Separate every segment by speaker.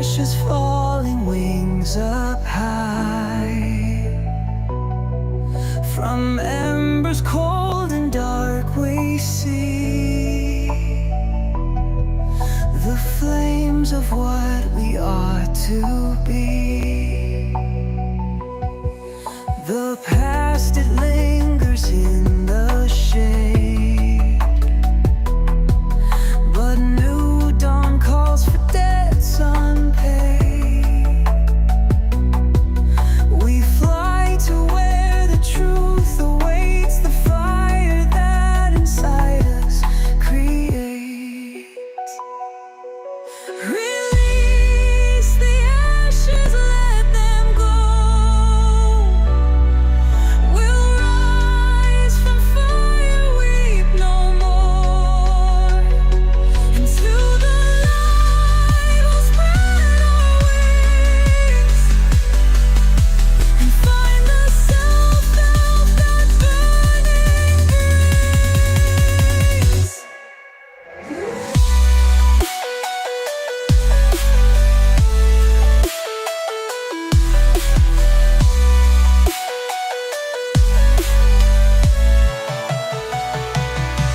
Speaker 1: ashes falling, wings up high. From embers cold and dark we see the flames of what we are to be. The past, it lingers in the shade, but new dawn calls for debts unpaid. We fly to where the truth awaits, the fire that inside us creates. Release the ashes, let them go. We'll rise from fire, weep no more. Into the light we'll spread our wings and find the self-help that burning brings.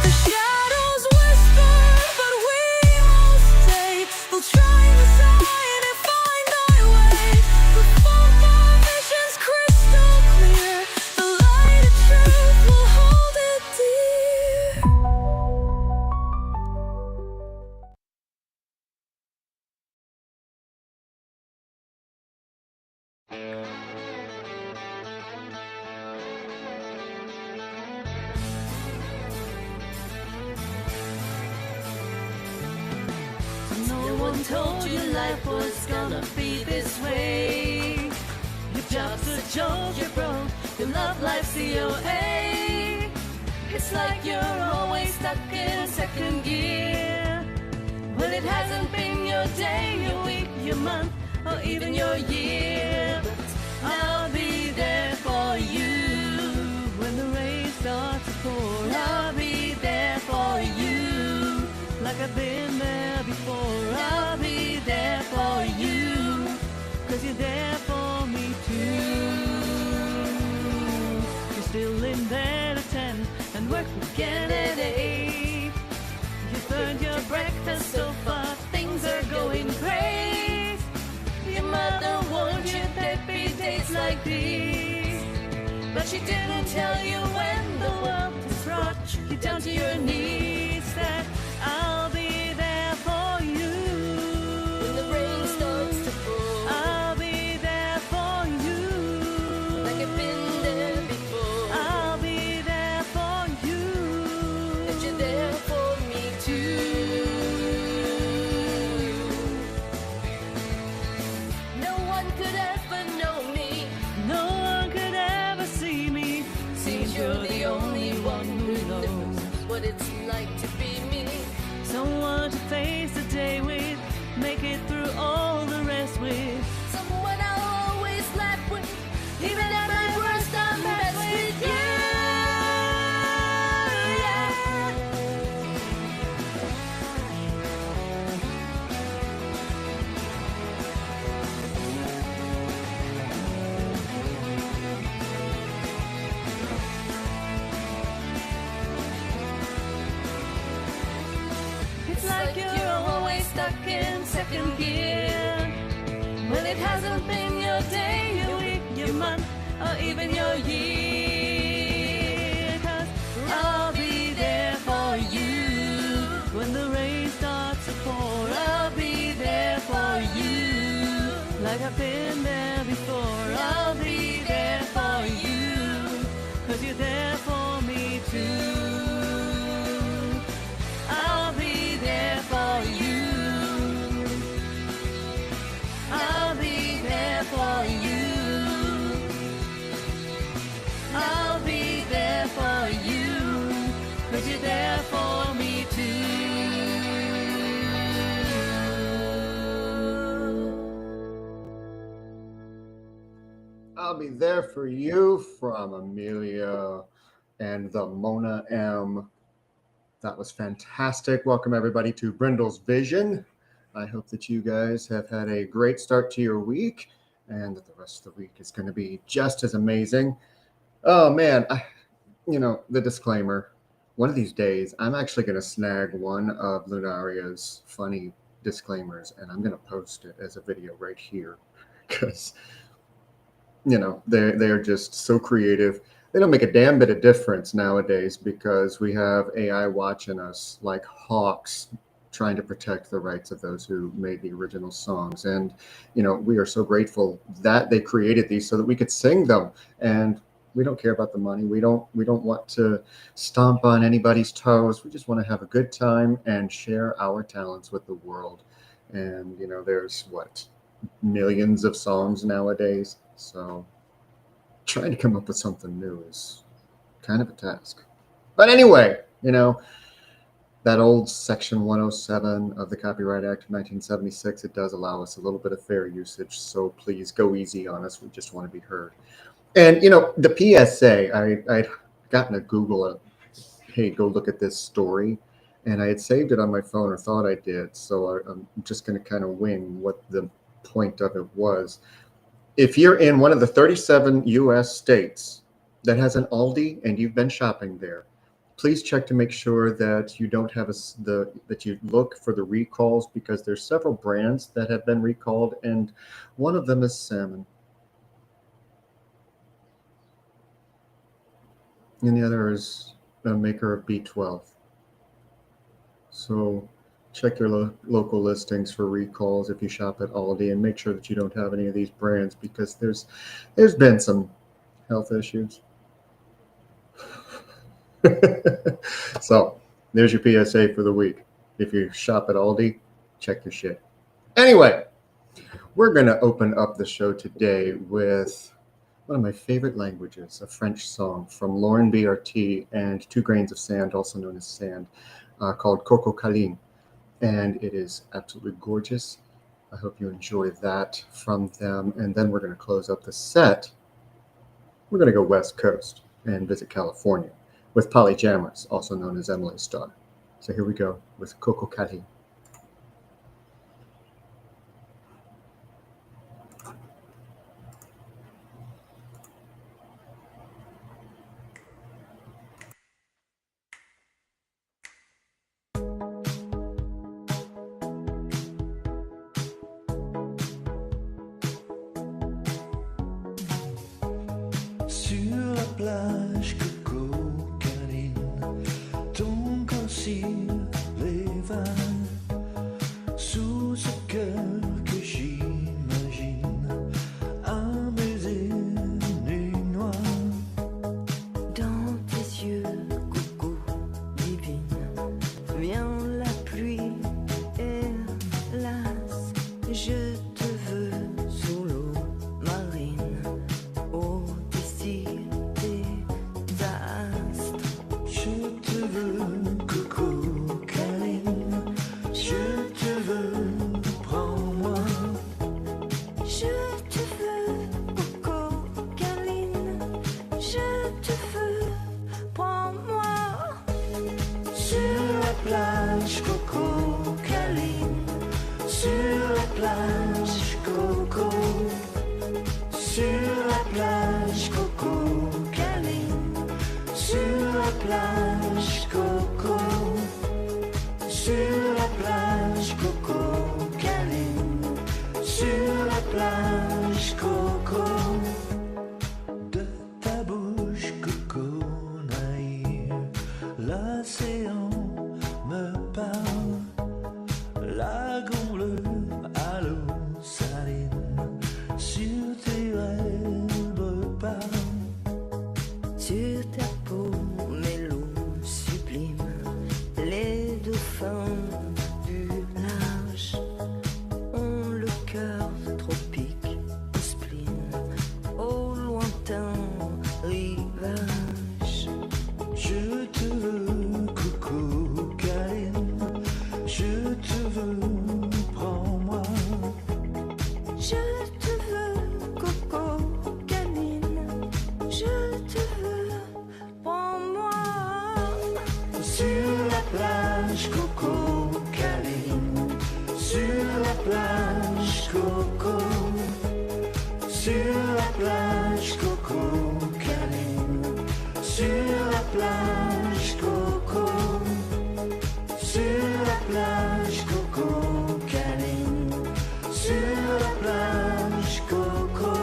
Speaker 1: The shadows whisper, but we will stay. We'll try the sign and find our way. Before our vision's crystal clear, the light of truth will hold it dear.
Speaker 2: No one told you life was gonna be this way. Your job's a joke, you're broke, your love life's COA. It's like you're always stuck in second gear. Well, it hasn't been your day, your week, your month, or even your year. But I'll be there for you when the rain starts to pour. I'll be there for you like I've been there before. I'll be there for you, 'cause you're there for me too. You're still in bed at 10 and work again at 8. You've earned your breakfast so far, things are going great. Your mother warned you there'd be days like these, but she didn't tell you when the world has brought you down to your knees that I'll be there for you when the rain starts to fall. I'll be there for you like I've been there before. I'll be there for you, and you're there for me too. No one could ever know me, no one could ever see me. Seems you're the only one who knows what it's like to be me. Someone to face the day with, make it through all the rest with. Someone I'll always laugh with, even at my worst I'm best with you. Yeah. It's like you're always stuck in second gear. Well, it hasn't been your day, your week, your month, or even your year. 'Cause I'll be there for you when the rain starts to pour. I'll be there for you like I've been there before. I'll be there for you, 'cause you're there for me too. I'll be there for you. I'll be there for you. I'll be there for you, 'cause you're there for me too.
Speaker 3: I'll Be There For You from Amelia and the Mona M. That was fantastic. Welcome everybody to Brindle's Vision. I hope that you guys have had a great start to your week and that the rest of the week is going to be just as amazing. Oh man, the disclaimer. One of these days, I'm actually going to snag one of Lunaria's funny disclaimers and I'm going to post it as a video right here because, they're just so creative. They don't make a damn bit of difference nowadays because we have AI watching us like hawks trying to protect the rights of those who made the original songs. And, we are so grateful that they created these so that we could sing them. And we don't care about the money. We don't want to stomp on anybody's toes. We just want to have a good time and share our talents with the world. And, there's millions of songs nowadays. So trying to come up with something new is kind of a task. But anyway, that old Section 107 of the Copyright Act of 1976, it does allow us a little bit of fair usage. So please go easy on us. We just want to be heard. And, the PSA, I'd gotten to Google it. Hey, go look at this story. And I had saved it on my phone, or thought I did. So I'm just going to kind of wing what the point of it was. If you're in one of the 37 U.S. states that has an Aldi and you've been shopping there, please check to make sure that you don't have that you look for the recalls, because there's several brands that have been recalled, and one of them is salmon. And the other is a maker of B12. So check your local listings for recalls if you shop at Aldi, and make sure that you don't have any of these brands, because there's been some health issues. So there's your PSA for the week. If you shop at Aldi, check your shit. Anyway, we're going to open up the show today with one of my favorite languages, a French song from Lauren BRT and 2 Grains of Sand, also known as Sand, called Coco Caline. And it is absolutely gorgeous. I hope you enjoy that from them. And then we're going to close up the set. We're going to go West Coast and visit California with Polly Jammers, also known as Emily Starr. So here we go with Coco Caline.
Speaker 4: Sur la plage Coco Caline, ton corps sur les vagues, sous ce cœur que j'imagine, un baiser nu noir.
Speaker 2: Dans tes yeux, coco divine, vient la pluie, hélas, je te veux sous l'eau marine, au-dessus des astres.
Speaker 4: Je te veux, Coco Caline, je te veux, prends-moi.
Speaker 2: Je te veux, coco câline, je te veux, prends-moi.
Speaker 4: Sur la plage Coco Caline, sur la plage Coco, sur la plage Coco Caline, sur la plage Coco, sur la plage Coco Caline, sur la plage Coco. De ta bouche Coco naïve, l'océan me parle, lagon bleu à l'eau saline, sur tes lèvres parle.
Speaker 2: Sur ta peau, mes loups sublimes, les dauphins du large ont le cœur tropique au spleen, au lointain rivage.
Speaker 4: Je te veux, Coco Caline, je te veux, prends-moi. plage Coco, sur la plage Coco câline, sur la plage Coco, sur la plage Coco câline, sur la plage Coco,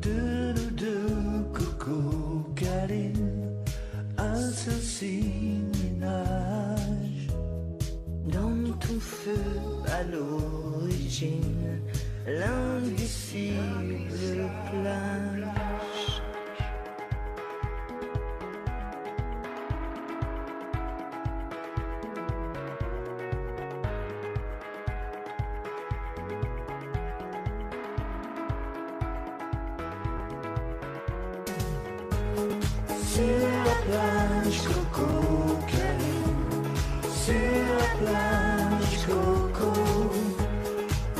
Speaker 4: de Coco câline, un ceci ménage. Dans ton feu à l'origine, l'indicible plage. Sur la plage Coco câline, sur la plage Coco,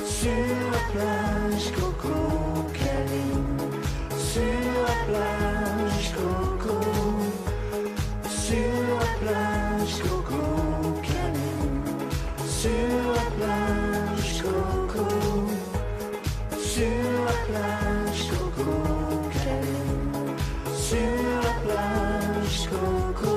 Speaker 4: sur la plage Coco câline, sur la plage Coco, sur la plage Coco câline, sur la plage Coco, sur la plage Coco câline, sur la plage Coco.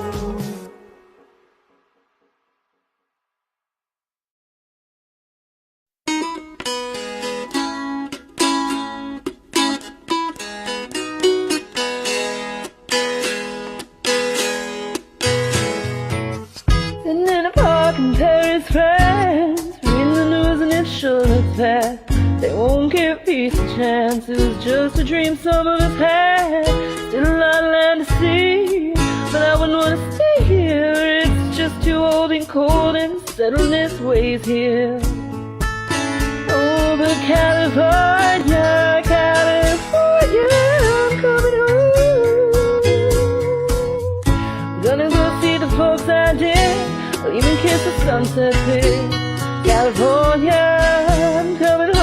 Speaker 2: Sitting in a park in Paris, France, reading the news and it sure looks bad. They won't give peace a chance. It was just a dream some of us had. Still a lot of land to see, but I wouldn't want to stay here. It's just too old and cold and settledness ways here. Oh, but California, California, I'm coming home. Gonna go see the folks I did. I'll even kiss the sunset pig. California, I'm coming home.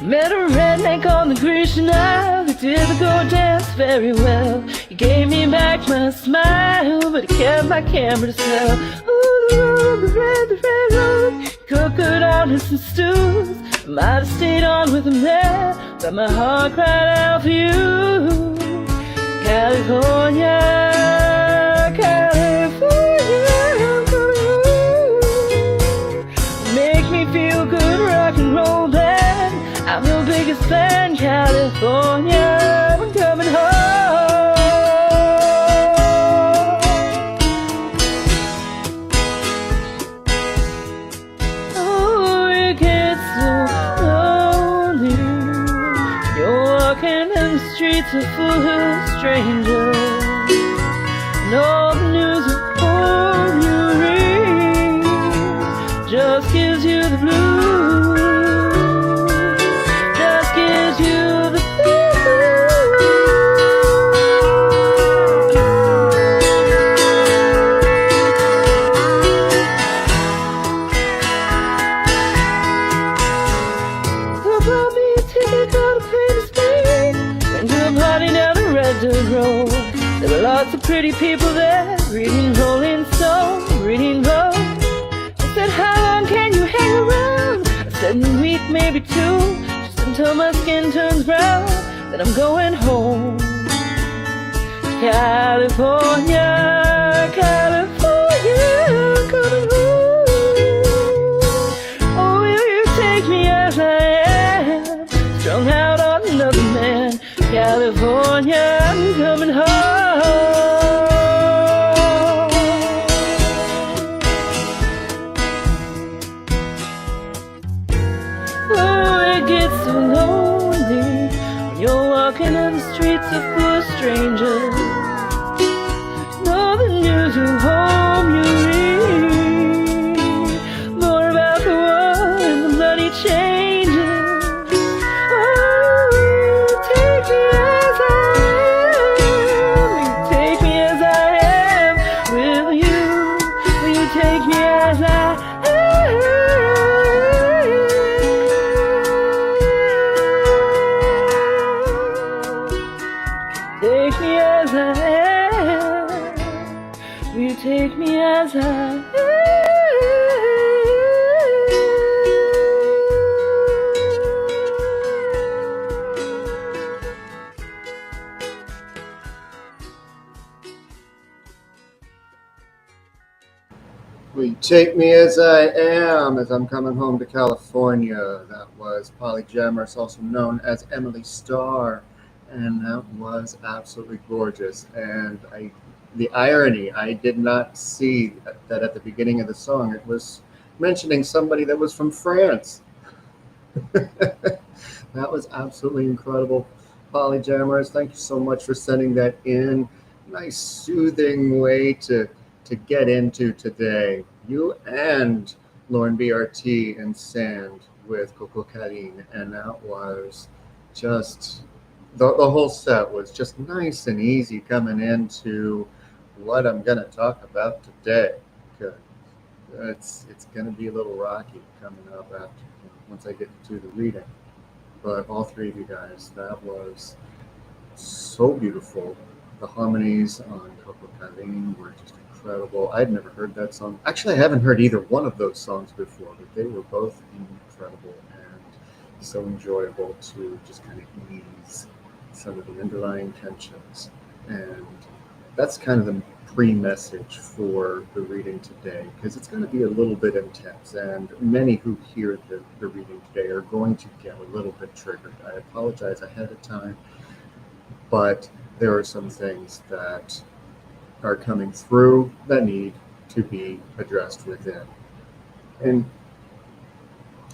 Speaker 2: Met a redneck on the Grecian Isle. He did the go dance very well. He gave me back my smile, but he kept my camera to sell. Ooh, the red road. Cooked good on some stews. Might have stayed on with him there, but my heart cried out for you. California, California, I'm coming home. Make me feel good, rock and roll band. I'm your biggest fan, California, I'm coming home. Oh, it gets so lonely. You're walking in the streets are full of strangers. And all the news of home you read just gives you the blues. Just gives you the So bought me a ticket, got a plane to Spain. Went to a party down the Red Dirt Road. There were lots of pretty people there, reading Rolling Stone, reading Vogue. They said, how long can you hang around? I said, a week, maybe two, just until my skin turns brown. Then I'm going home. California, California, I'm coming home. Oh, will you take me as I am, strung out on another man? California, I'm coming home. Oh, it gets so lonely when you're walking on the streets of full of strangers. All the news of home you read, more about the world and the bloody changes. Oh, take me as I am, take me as I am. Will you take me as I am? Take me as I am. You take me as I am.
Speaker 3: Will you take me as I am, as I'm coming home to California? That was Polyamorous, also known as Emily Starr, and that was absolutely gorgeous. And the irony, I did not see that at the beginning of the song it was mentioning somebody that was from France. That was absolutely incredible. Polyamorous, thank you so much for sending that in. Nice soothing way to get into today. You and Lauren BRT and Sand with Coco Karine, and that was just the whole set was just nice and easy coming into what I'm gonna talk about today. Good. It's gonna be a little rocky coming up after once I get to the reading. But all three of you guys, that was so beautiful. The harmonies on Coco Karine were just incredible. I'd never heard that song. Actually, I haven't heard either one of those songs before, but they were both incredible and so enjoyable to just kind of ease some of the underlying tensions. And that's kind of the pre-message for the reading today, because it's going to be a little bit intense, and many who hear the reading today are going to get a little bit triggered. I apologize ahead of time, but there are some things that are coming through that need to be addressed within. And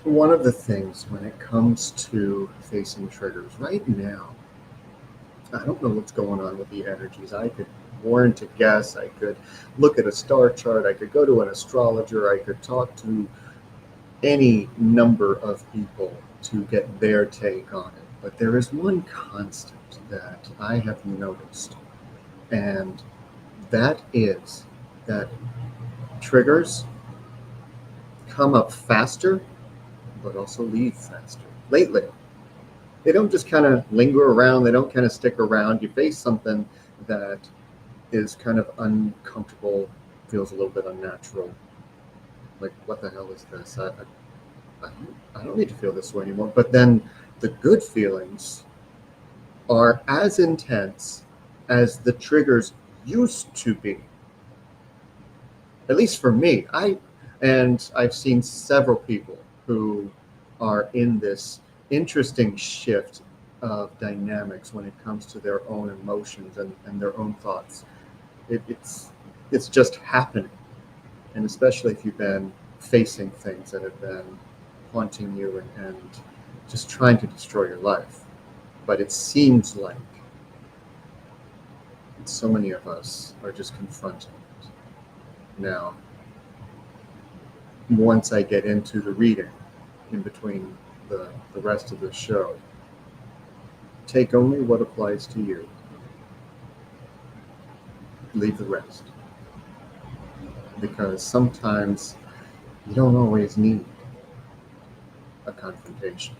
Speaker 3: one of the things when it comes to facing triggers right now, I don't know what's going on with the energies. I could warn to guess, I could look at a star chart, I could go to an astrologer, I could talk to any number of people to get their take on it. But there is one constant that I have noticed, and that is that triggers come up faster, but also leave faster. Lately, they don't just kind of linger around, they don't kind of stick around. You face something that is kind of uncomfortable, feels a little bit unnatural. Like, what the hell is this? I don't need to feel this way anymore. But then the good feelings are as intense as the triggers used to be. At least for me. I've seen several people who are in this interesting shift of dynamics when it comes to their own emotions and their own thoughts. It's just happening. And especially if you've been facing things that have been haunting you and just trying to destroy your life. But it seems like so many of us are just confronting it. Now, once I get into the reading, in between the rest of the show, take only what applies to you. Leave the rest. Because sometimes you don't always need a confrontation.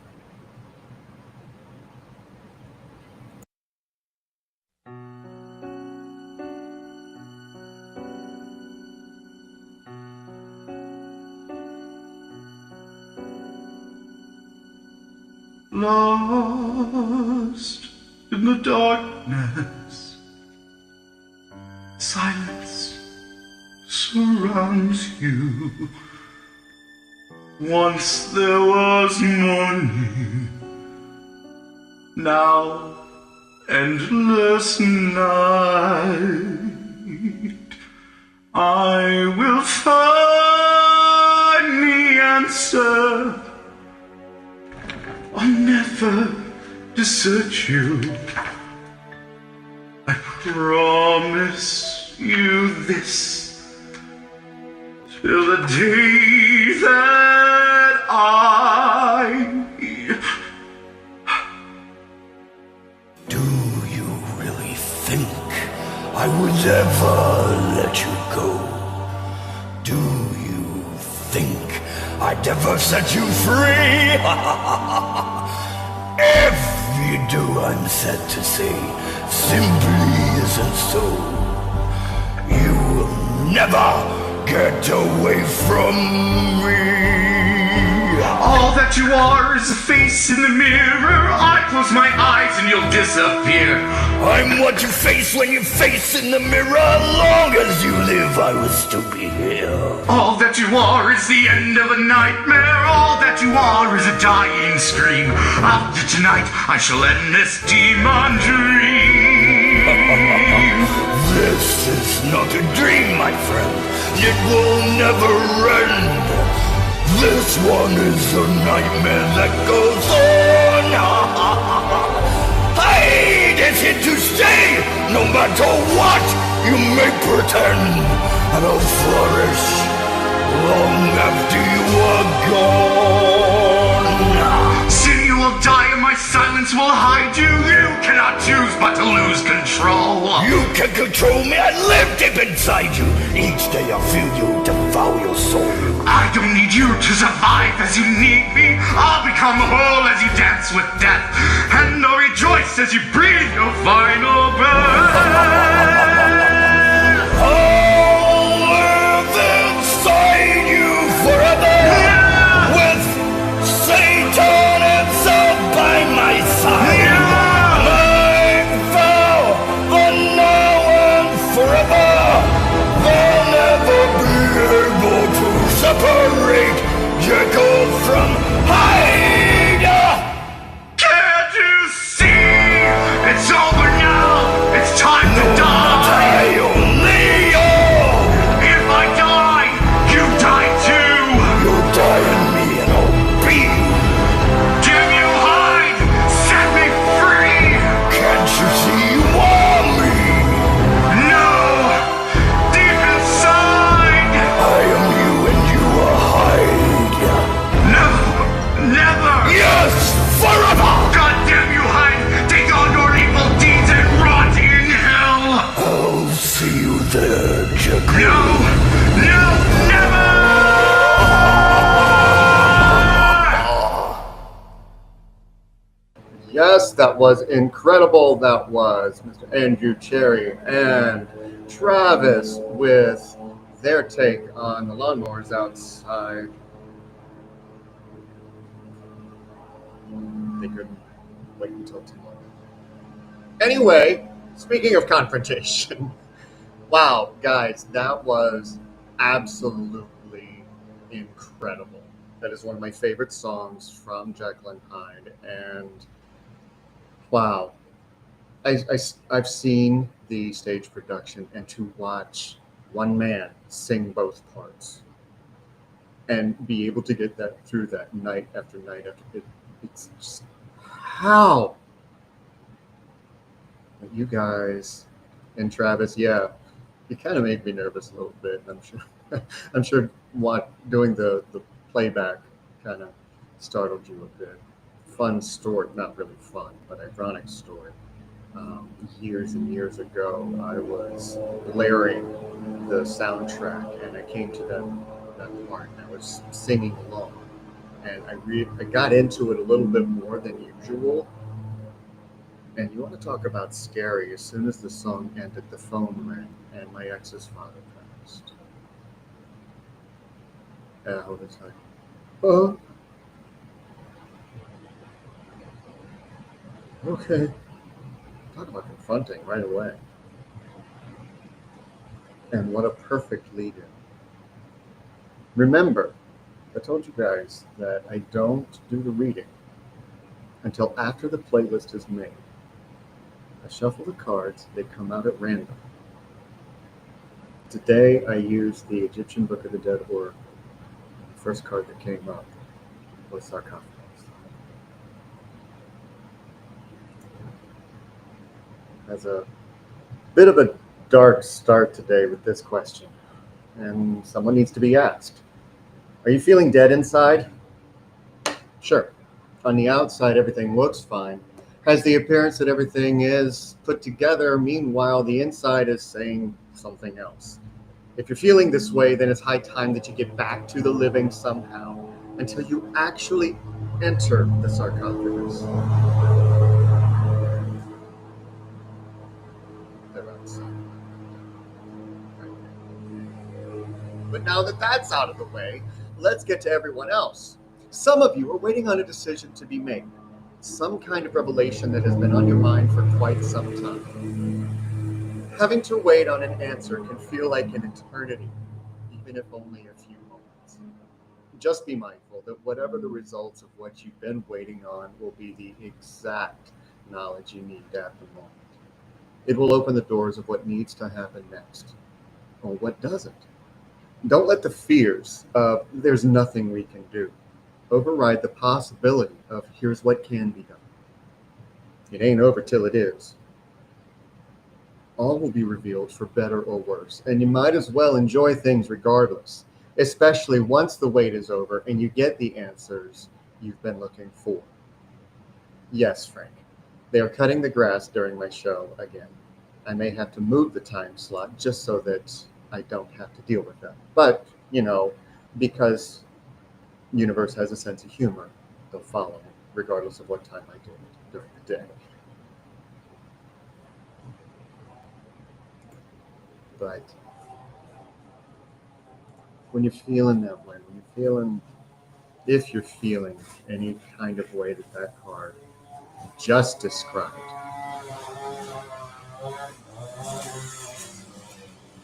Speaker 4: Lost in the darkness, silence surrounds you. Once there was morning, now endless night. I will find the answer. I'll never desert you. I promise you this, till the day that
Speaker 5: Do you really think I would ever let you go? Do you think I'd ever set you free? If you do, I'm sad to say, simply isn't so. You will never get away from me.
Speaker 4: All that you are is a face in the mirror. I close my eyes and you'll disappear.
Speaker 5: I'm what you face when you face in the mirror. Long as you live, I will still be here.
Speaker 4: All that you are is the end of a nightmare. All that you are is a dying scream. After tonight, I shall end this demon dream.
Speaker 5: This is not a dream, my friend. It will never end. This one is a nightmare that goes on. Hide is here to stay, no matter what you may pretend. And I'll flourish long after you are gone.
Speaker 4: Soon you will die and my silence will hide you. You cannot choose but to lose control.
Speaker 5: You can control me, I live deep inside you. Each day I feel you devour your soul.
Speaker 4: I don't need you to survive as you need me. I'll become whole as you dance with death. And I'll rejoice as you breathe your final breath.
Speaker 5: I'll live inside you forever.
Speaker 4: Yeah.
Speaker 5: With Satan himself by my side.
Speaker 4: Yeah.
Speaker 5: My vow for now and forever. They'll never be able to separate Jekyll from Hyde.
Speaker 4: Can't you see? It's over now. It's time to die. If I die, you die too.
Speaker 5: You'll die in me and I'll be you.
Speaker 4: Damn you, Hyde! Set me free!
Speaker 5: Can't you see you want me?
Speaker 4: No! Deep inside!
Speaker 5: I am you and you are Hyde.
Speaker 4: No! Never!
Speaker 5: Yes, forever!
Speaker 4: God damn you, Hyde! Take all your evil deeds and rot in hell!
Speaker 5: I'll see you there, Jekyll.
Speaker 4: No! No! Never!
Speaker 3: Yes, that was incredible. That was Mr. Andrew Cherry and Travis with their take on the lawnmowers outside. They couldn't wait until tomorrow. Anyway, speaking of confrontation, wow, guys, that was absolutely incredible. That is one of my favorite songs from Jekyll and Hyde, and wow, I've seen the stage production, and to watch one man sing both parts and be able to get that through that night after night after it's just how you guys and Travis, yeah, you kind of made me nervous a little bit. I'm sure doing the playback kind of startled you a bit. Fun story, not really fun, but ironic story. Years and years ago, I was blaring the soundtrack, and I came to that part, and I was singing along, and I got into it a little bit more than usual. And you want to talk about scary? As soon as the song ended, the phone rang, and my ex's father passed. And I was like, oh. Okay. Talk about confronting right away. And what a perfect lead-in. Remember, I told you guys that I don't do the reading until after the playlist is made. I shuffle the cards, they come out at random. Today I used the Egyptian Book of the Dead Oracle. The first card that came up was Sarcophagus. Has a bit of a dark start today with this question, and someone needs to be asked. Are you feeling dead inside? Sure. On the outside, everything looks fine. Has the appearance that everything is put together. Meanwhile, the inside is saying something else. If you're feeling this way, then it's high time that you get back to the living somehow until you actually enter the sarcophagus. They're outside. But now that that's out of the way, let's get to everyone else. Some of you are waiting on a decision to be made, some kind of revelation that has been on your mind for quite some time. Having to wait on an answer can feel like an eternity, even if only a few moments. Just be mindful that whatever the results of what you've been waiting on will be the exact knowledge you need at the moment. It will open the doors of what needs to happen next, or what doesn't. Don't let the fears of there's nothing we can do override the possibility of here's what can be done. It ain't over till it is. All will be revealed for better or worse, and you might as well enjoy things regardless, especially once the wait is over and you get the answers you've been looking for. Yes, Frank, they are cutting the grass during my show again. I may have to move the time slot just so that I don't have to deal with that. But, because universe has a sense of humor, they'll follow me, regardless of what time I do it during the day. But when you're feeling that way, if you're feeling any kind of way that card just described,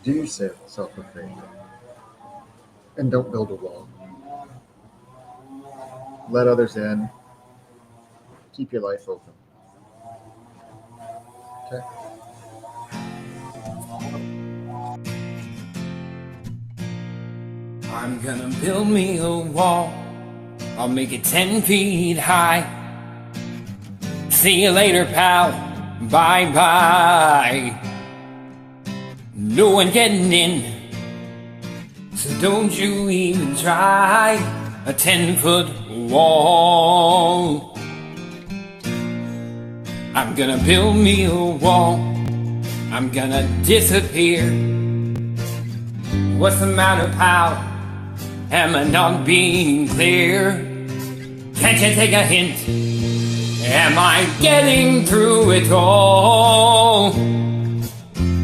Speaker 3: do yourself a favor and don't build a wall. Let others in. Keep your life open. Okay?
Speaker 6: I'm gonna build me a wall. I'll make it 10 feet high. See you later, pal. Bye-bye. No one getting in, so don't you even try a 10-foot wall. I'm gonna build me a wall. I'm gonna disappear. What's the matter, pal? Am I not being clear? Can't you take a hint? Am I getting through it all?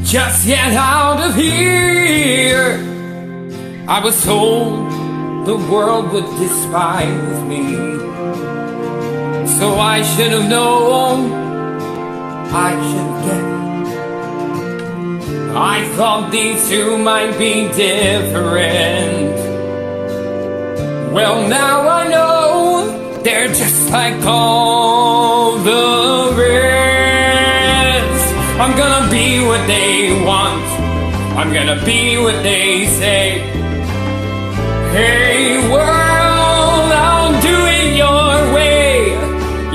Speaker 6: Just get out of here. I was told the world would despise me, so I should have known. I should have guessed. I thought these two might be different. Well, now I know they're just like all the rest. I'm gonna be what they want. I'm gonna be what they say. Hey world, I'll do it your way.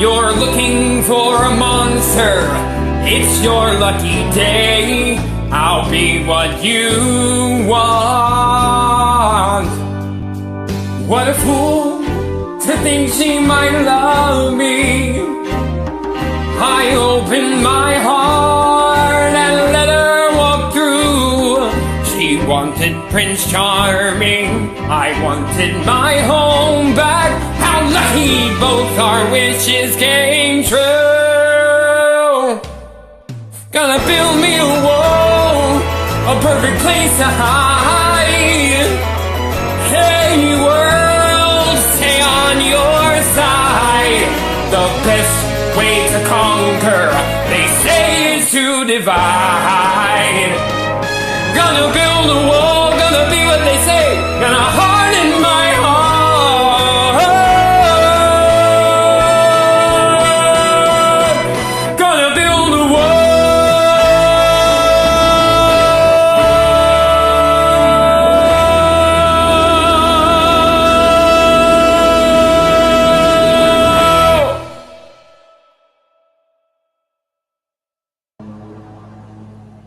Speaker 6: You're looking for a monster. It's your lucky day. I'll be what you want. What a fool to think she might love me. I opened my heart and let her walk through. She wanted Prince Charming, I wanted my home back. How lucky both our wishes came true. Gonna build me a wall, a perfect place to hide. Hey world, stay on your side. The best way to conquer, they say, is to divide. Gonna build a wall, gonna be what they say, gonna harden my heart. Gonna build a wall.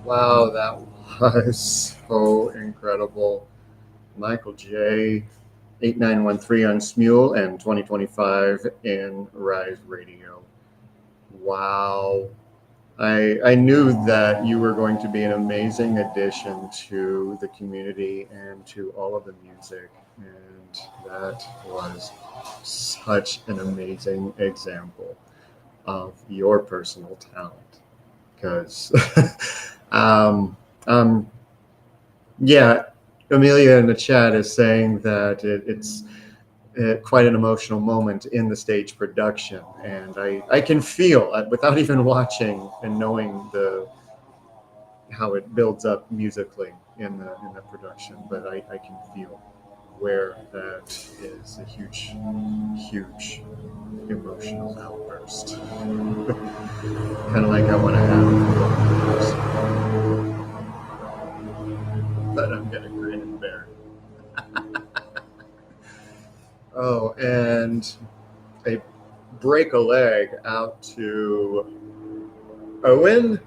Speaker 3: Wow, that was so incredible. Michael J. 8913 on Smule and 2025 in Rise Radio. Wow. I knew that you were going to be an amazing addition to the community and to all of the music. And that was such an amazing example of your personal talent. Because Yeah, Amelia in the chat is saying that it's quite an emotional moment in the stage production, and I can feel without even watching and knowing how it builds up musically in the production, but I can feel where that is a huge emotional outburst. Kind of like I want to have it, but I'm gonna grin and bear. Oh, and a break a leg out to Owen,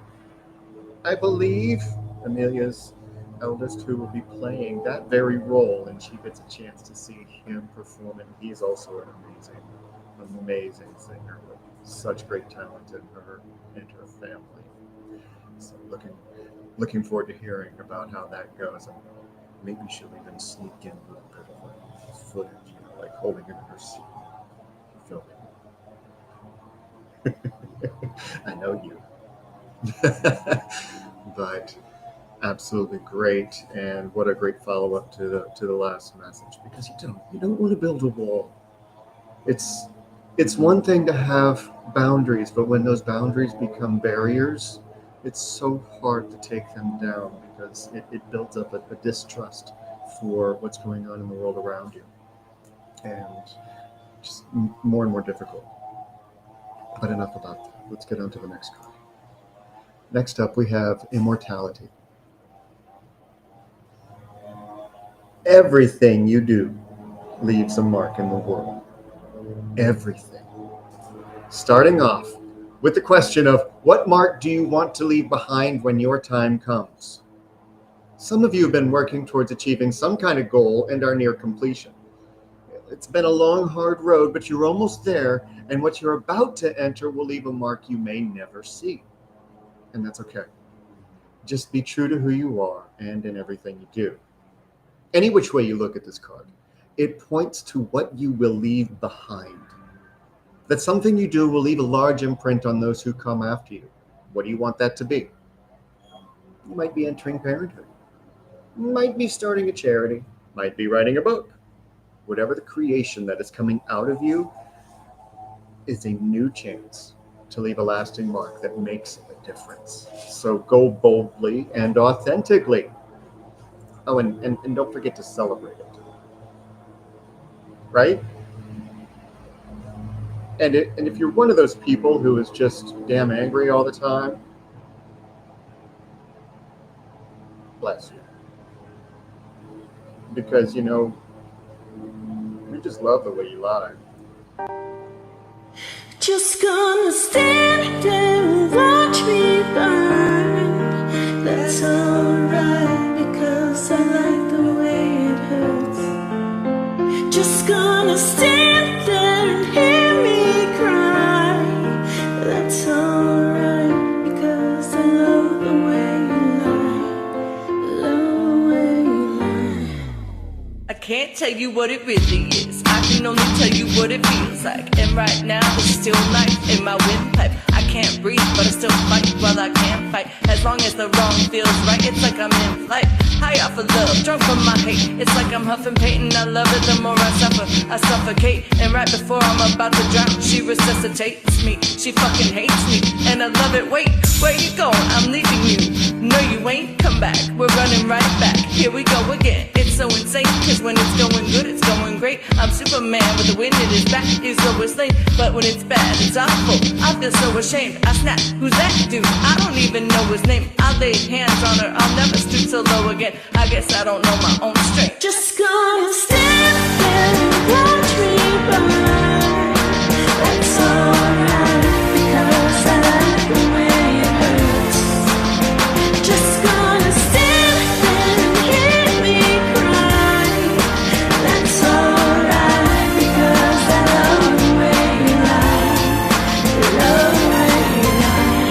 Speaker 3: I believe, Amelia's eldest, who will be playing that very role, and she gets a chance to see him perform it. He's also an amazing singer with such great talent in her and her family. So looking forward to hearing about how that goes, and maybe she'll even sneak in a little bit of footage, like holding in her seat, filming. I know you. But absolutely great, and what a great follow-up to the last message, because you don't want to build a wall. It's one thing to have boundaries, but when those boundaries become barriers, it's so hard to take them down, because it builds up a distrust for what's going on in the world around you, and just more and more difficult. But enough about that. Let's get on to the next card. Next up, we have immortality. Everything you do leaves a mark in the world. Everything. Starting off with the question of, what mark do you want to leave behind when your time comes? Some of you have been working towards achieving some kind of goal and are near completion. It's been a long, hard road, but you're almost there, and what you're about to enter will leave a mark you may never see. And that's okay. Just be true to who you are and in everything you do. Any which way you look at this card, it points to what you will leave behind. That something you do will leave a large imprint on those who come after you. What do you want that to be? You might be entering parenthood. You might be starting a charity. Might be writing a book. Whatever the creation that is coming out of you is a new chance to leave a lasting mark that makes a difference. So go boldly and authentically. Oh, and don't forget to celebrate it. Right? And if you're one of those people who is just damn angry all the time, bless you. Because, we just love the way you lie.
Speaker 2: Just gonna stand and watch me burn. That's alright, because I like the way it hurts. Just gonna stand there and hear me cry. That's alright, because I love the way you lie. Love the way you lie. I can't tell you what it really is. I can only tell you what it feels like. And right now there's still life in my windpipe. I can't breathe, but I still fight while I can't fight. As long as the wrong feels right, it's like I'm in flight. High off of love, drunk from my hate. It's like I'm huffing paint and I love it. The more I suffer, I suffocate. And right before I'm about to drown, she resuscitates me. She fucking hates me, and I love it. Wait, where you going? I'm leaving you. No, you ain't. Come back, we're running right back. Here we go again. It's so insane, cause when it's going good, it's going great. I'm Superman with the wind in his back. He's always late, but when it's bad, it's awful. I feel so ashamed. I snap, who's that dude? I don't even know his name. I laid hands on her, I'll never stoop so low again. I guess I don't know my own strength. Just gonna stand there and watch me burn. That's alright, because I like the way it hurts. Just gonna stand there and hear me cry. That's alright, because I love the way you lie. Love the way you lie.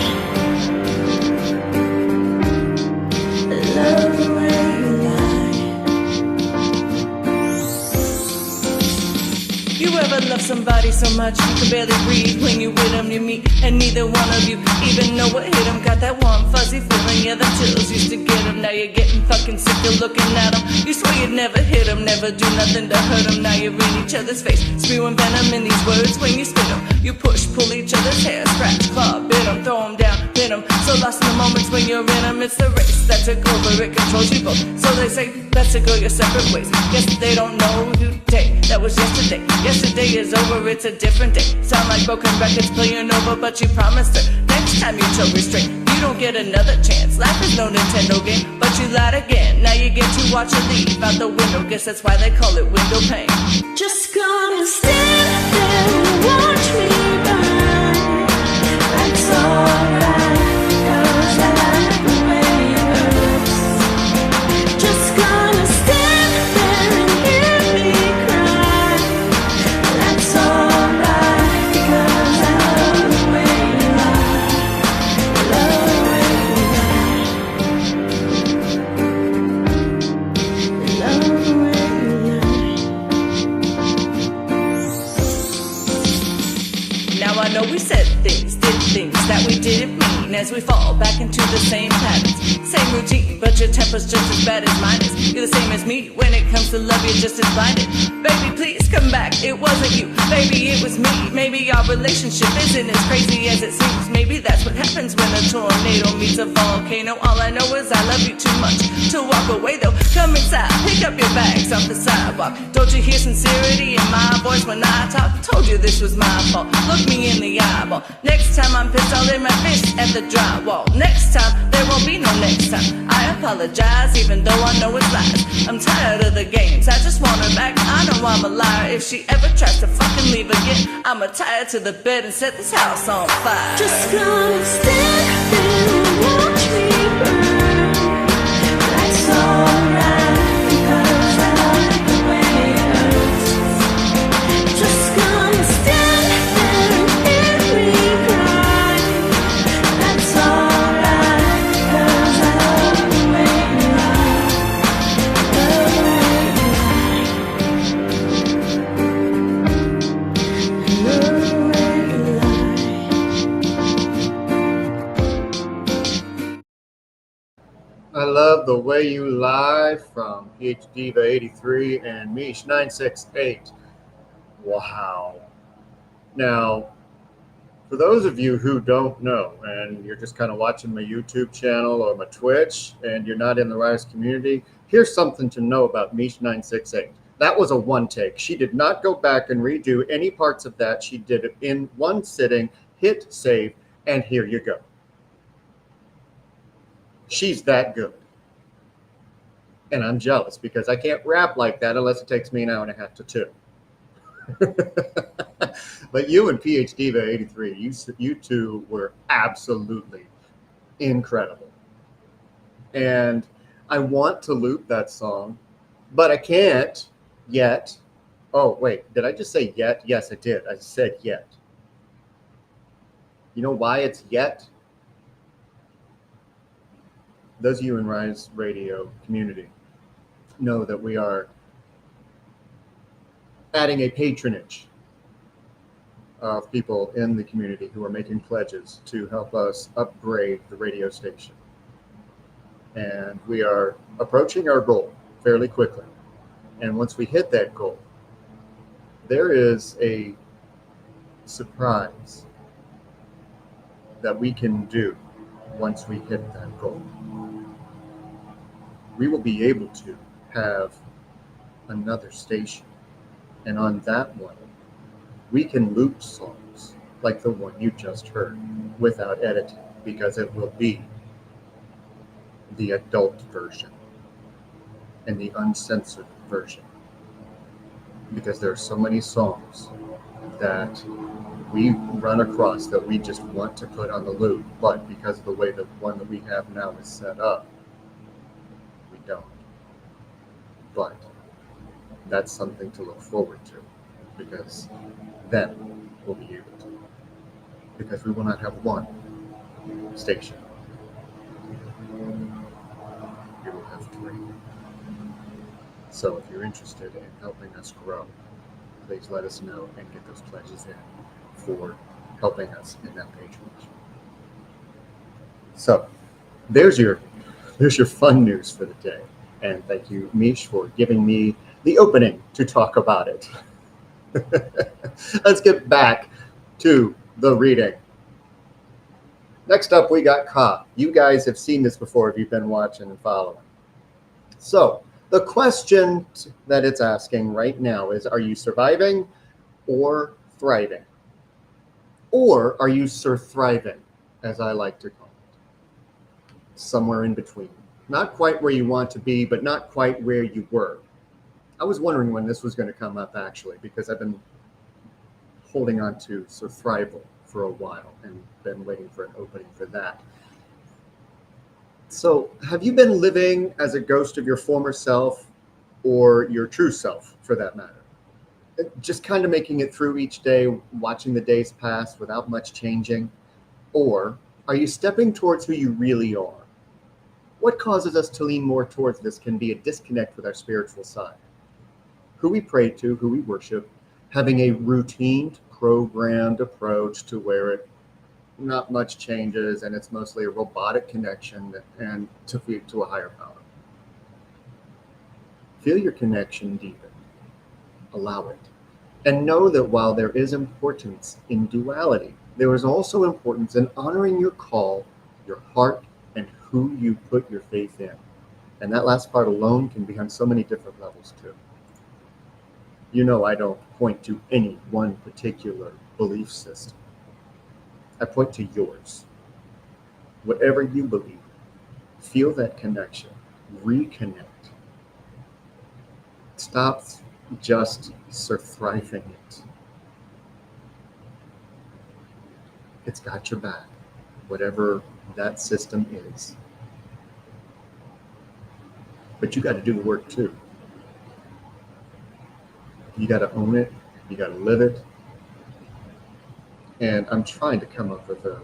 Speaker 2: Love the way you lie. You ever love somebody so much you can barely breathe when you with them you meet, and neither one of you even know what hit them? Got that warm fuzzy feeling, yeah, the chills used to get him. Now you're getting fucking sick of looking at him. You swear you'd never hit him, never do nothing to hurt him. Now you're in each other's face, spewing venom in these words when you spit them. You push, pull each other's hair, scratch, claw, bit them, throw them down, pin them. So lost in the moments when you're in them, it's the race that took over, it controls you both. So they say, best to go your separate ways. Guess they don't know you day, that was yesterday. Yesterday is over, it's a different day. Sound like broken records playing over, but you promised her next time you choke restraint, you don't get another chance. Life is no Nintendo game, but you lied again. Now you get to watch her leave out the window. Guess that's why they call it window pane.
Speaker 1: Just gonna stand there and watch me burn. That's alright, 'cause I like the way it hurts. Just gonna stand there and hear me cry. That's alright, because I love the way you lie. Love the way you lie. Love the way you lie.
Speaker 2: Now I know we said things, did things that we didn't mean, as we fall back into the same patterns, same routine, but your temper's just as bad as mine is. You're the same as me, when it comes to love you're just as blinded. Baby, please come back, it wasn't you, baby, it was me. Maybe our relationship isn't as crazy as it seems. Maybe that's what happens when a tornado meets a volcano. All I know is I love you too much to walk away though. Come inside, pick up your bags off the sidewalk. Don't you hear sincerity in my voice when I talk? Told you this was my fault, look me in the eyeball. Next time I'm pissed, I'll lay my fist at the drywall. Next time, there won't be no next time. I apologize, even though I know it's lies. I'm tired of the games, I just want her back. I know I'm a liar, if she ever tries to fucking leave again, I'ma tie her to the bed and set this house on fire.
Speaker 1: Just gonna stand there and watch me burn. That's alright, because I like the way it hurts. Just gonna stand there and hear me cry. That's alright, because I love the way you lie. Love the way you lie. Love the way you lie.
Speaker 3: I love the way you lie from PhDiva83 and Mish968. Wow. Now, for those of you who don't know, and you're just kind of watching my YouTube channel or my Twitch, and you're not in the Rise community, here's something to know about Mish968. That was a one take. She did not go back and redo any parts of that. She did it in one sitting, hit save, and here you go. She's that good. And I'm jealous because I can't rap like that unless it takes me an hour and a half to 2. But you and PhDiva83, you two were absolutely incredible. And I want to loop that song, but I can't yet. Oh, wait, did I just say yet? Yes, I did. I said yet. You know why it's yet? Those of you in Rise Radio community know that we are adding a patronage of people in the community who are making pledges to help us upgrade the radio station. And we are approaching our goal fairly quickly. And once we hit that goal, there is a surprise that we can do once we hit that goal. We will be able to have another station. And on that one, we can loop songs like the one you just heard without editing, because it will be the adult version and the uncensored version. Because there are so many songs that we run across that we just want to put on the loop, but because of the way the one that we have now is set up, we don't. But that's something to look forward to, because then we'll be able to. Because we will not have one station. We will have 3. So if you're interested in helping us grow, please let us know and get those pledges in for helping us in that patronage. So there's your fun news for the day. And thank you, Mish, for giving me the opening to talk about it. Let's get back to the reading. Next up, we got Ka. You guys have seen this before if you've been watching and following. So the question that it's asking right now is, are you surviving or thriving? Or are you surthriving, as I like to call it? Somewhere in between. Not quite where you want to be, but not quite where you were. I was wondering when this was going to come up, actually, because I've been holding on to surthrival for a while and been waiting for an opening for that. So have you been living as a ghost of your former self or your true self, for that matter? Just kind of making it through each day, watching the days pass without much changing? Or are you stepping towards who you really are? What causes us to lean more towards this can be a disconnect with our spiritual side. Who we pray to, who we worship, having a routine, programmed approach to where it not much changes and it's mostly a robotic connection and to a higher power. Feel your connection deepen. Allow it. And know that while there is importance in duality, there is also importance in honoring your call, your heart, and who you put your faith in. And that last part alone can be on so many different levels too. You know, I don't point to any one particular belief system. I point to yours. Whatever you believe, feel that connection, reconnect. Stop just surthriving it. It's got your back, whatever that system is. But you got to do the work too. You got to own it. You got to live it. And I'm trying to come up with a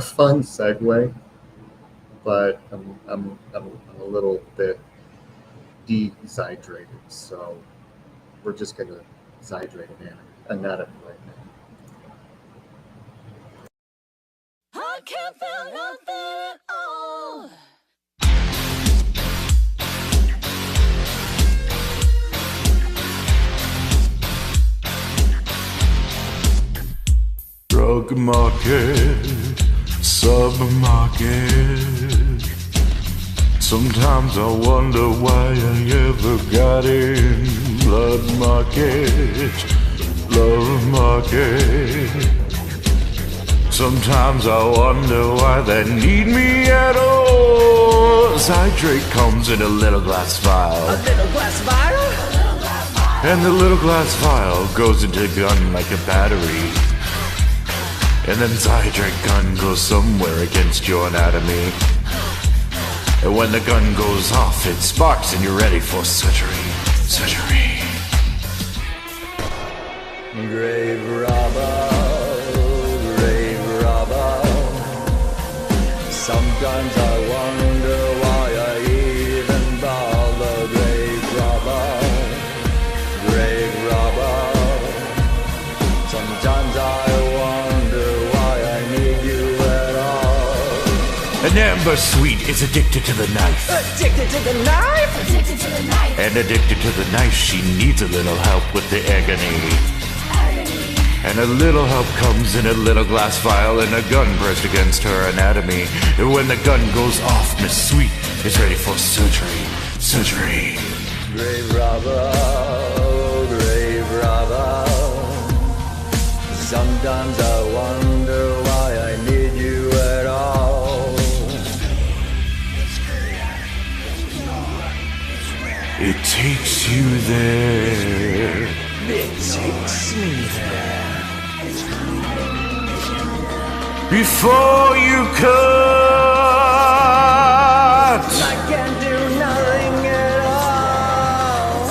Speaker 3: fun segue, but I'm a little bit dehydrated, so we're just going to hydrate anatomy right now.
Speaker 1: I can't feel nothing at all.
Speaker 5: Drug market, submarket. Sometimes I wonder why I ever got in. Blood market, love market. Sometimes I wonder why they need me at all. Zydrate comes in a little glass vial.
Speaker 2: A little glass vial?
Speaker 5: And the little glass vial goes into a gun like a battery. And then Zydrate gun goes somewhere against your anatomy. And when the gun goes off, it sparks and you're ready for surgery. Surgery.
Speaker 7: Grave robber, grave robber. Sometimes I wonder why I even bother. Grave robber, grave robber. Sometimes I wonder why I need you at all.
Speaker 5: An Amber Sweet is addicted to the knife.
Speaker 2: Addicted to the knife?
Speaker 1: Addicted to the knife.
Speaker 5: And addicted to the knife, she needs a little help with the agony. And a little help comes in a little glass vial and a gun pressed against her anatomy. And when the gun goes off, Miss Sweet is ready for surgery. Surgery.
Speaker 7: Grave robber, grave robber. Sometimes I wonder why I need you at all.
Speaker 5: It takes you there.
Speaker 2: It takes me there.
Speaker 5: Before you cut.
Speaker 2: I can do nothing at all.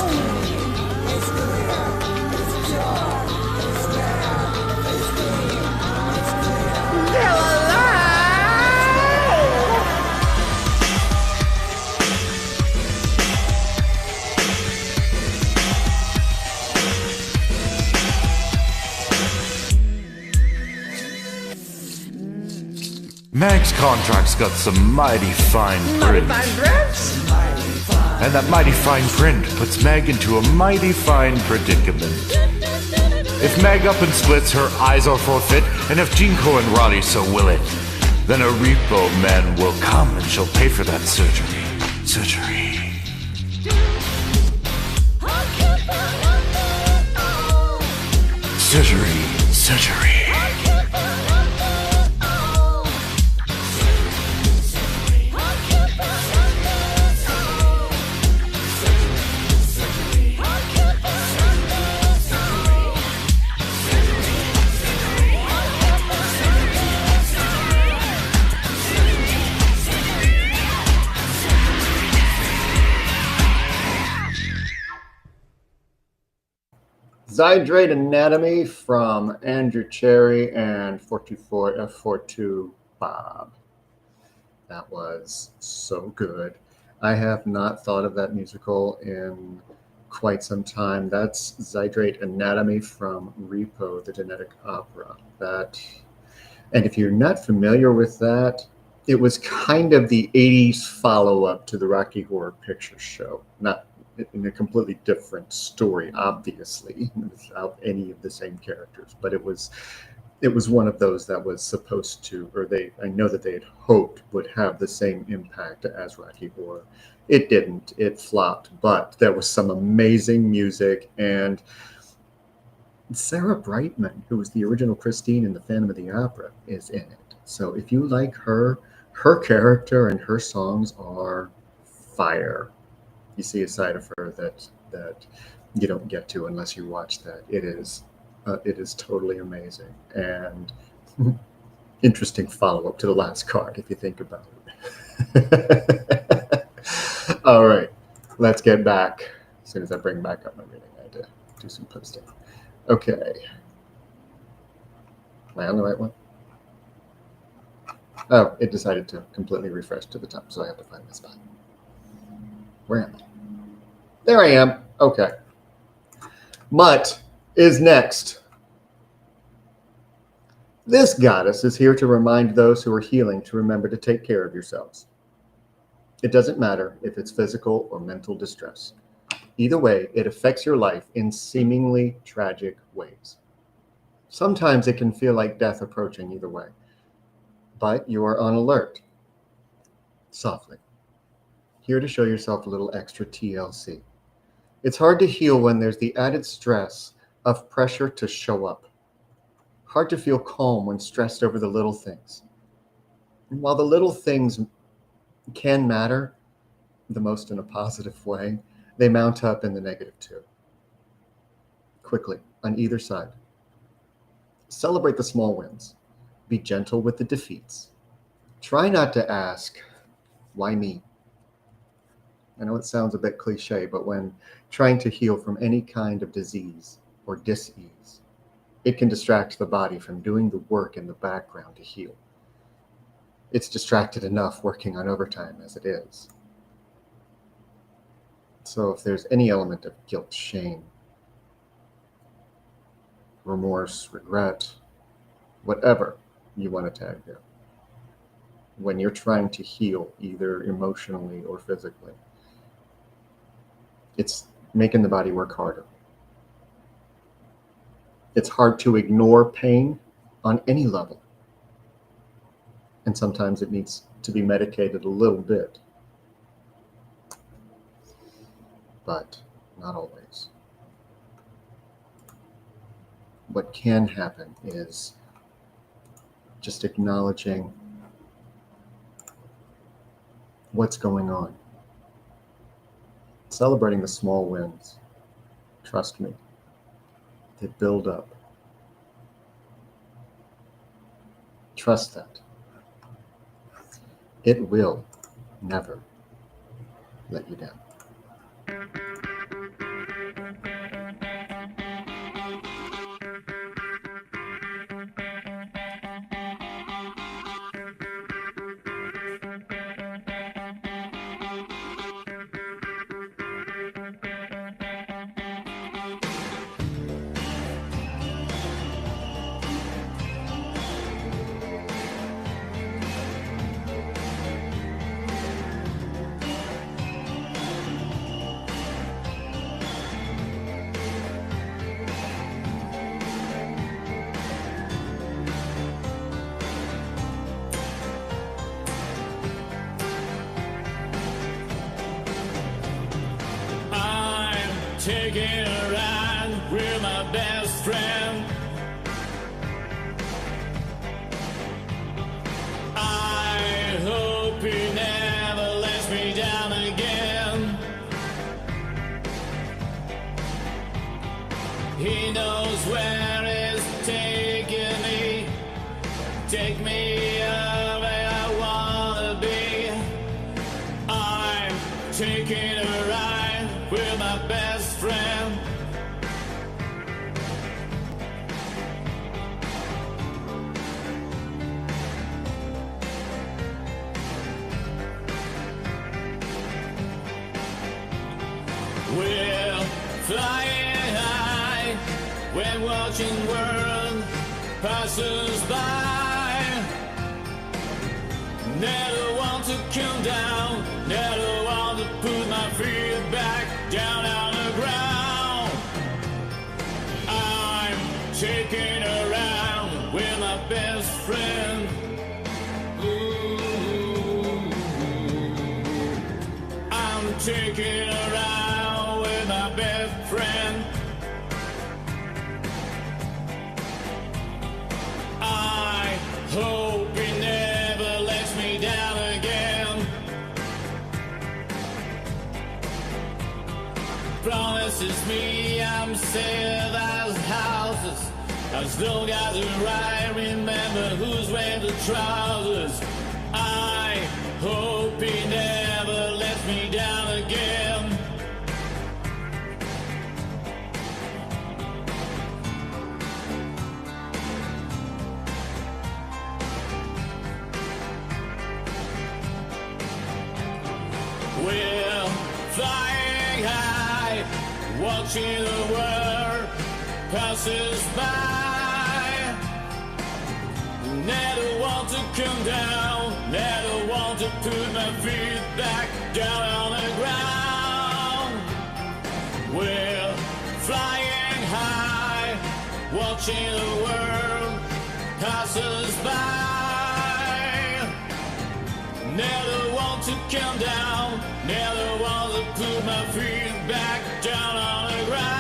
Speaker 2: They're alive.
Speaker 5: Mag's contract's got some mighty fine print. And that mighty fine print puts Mag into a mighty fine predicament. If Mag up and splits, her eyes are forfeit, and if Jinko and Roddy so will it, then a repo man will come and she'll pay for that surgery. Surgery. Surgery.
Speaker 3: Zydrate Anatomy from Andrew Cherry and 424F42 Bob. That was so good. I have not thought of that musical in quite some time. That's Zydrate Anatomy from Repo, the Genetic Opera. And if you're not familiar with that, it was kind of the 80s follow-up to the Rocky Horror Picture Show. Not in a completely different story, obviously, without any of the same characters. But it was one of those that was supposed to, or I know that they had hoped would have the same impact as Rocky Horror. It didn't. It flopped. But there was some amazing music, and Sarah Brightman, who was the original Christine in The Phantom of the Opera, is in it. So if you like her character and her songs are fire. You see a side of her that you don't get to unless you watch that. It is totally amazing and interesting follow-up to the last card if you think about it. All right, let's get back. As soon as I bring back up my reading, I had to do some posting. Okay. Am I on the right one? Oh, it decided to completely refresh to the top, so I have to find my spot. Where am I? There I am. Okay. Mutt is next. This goddess is here to remind those who are healing to remember to take care of yourselves. It doesn't matter if it's physical or mental distress. Either way, it affects your life in seemingly tragic ways. Sometimes it can feel like death approaching either way, but you are on alert. Softly. Here to show yourself a little extra TLC. It's hard to heal when there's the added stress of pressure to show up. Hard to feel calm when stressed over the little things. And while the little things can matter, the most in a positive way, they mount up in the negative too. Quickly, on either side. Celebrate the small wins. Be gentle with the defeats. Try not to ask, why me? I know it sounds a bit cliche, but when trying to heal from any kind of disease or dis-ease, it can distract the body from doing the work in the background to heal. It's distracted enough working on overtime as it is. So if there's any element of guilt, shame, remorse, regret, whatever you want to tag here, when you're trying to heal either emotionally or physically, it's making the body work harder. It's hard to ignore pain on any level. And sometimes it needs to be medicated a little bit. But not always. What can happen is just acknowledging what's going on. Celebrating the small wins. Trust me, they build up. Trust that. It will never let you down.
Speaker 6: taking a ride with my best friend. I hope he never lets me down again. He knows where it's taking me. Take me where I wanna be. I'm taking a ride with my best friend. We're flying high when watching world passes by. Never want to come down, never want to put my feet back down on the ground. I'm taking a ride with my best friend. Ooh. I'm taking a ride with my best friend. I hope he never lets me down again. Promises me I'm safe as houses, as long as I remember who's wearing the trousers. I hope he never lets me down again. We're flying high, watching the world passes by. Never want to come down, never want to put my feet back down on the ground. We're flying high, watching the world passes by. Never want to come down, never want to put my feet back down on the ground.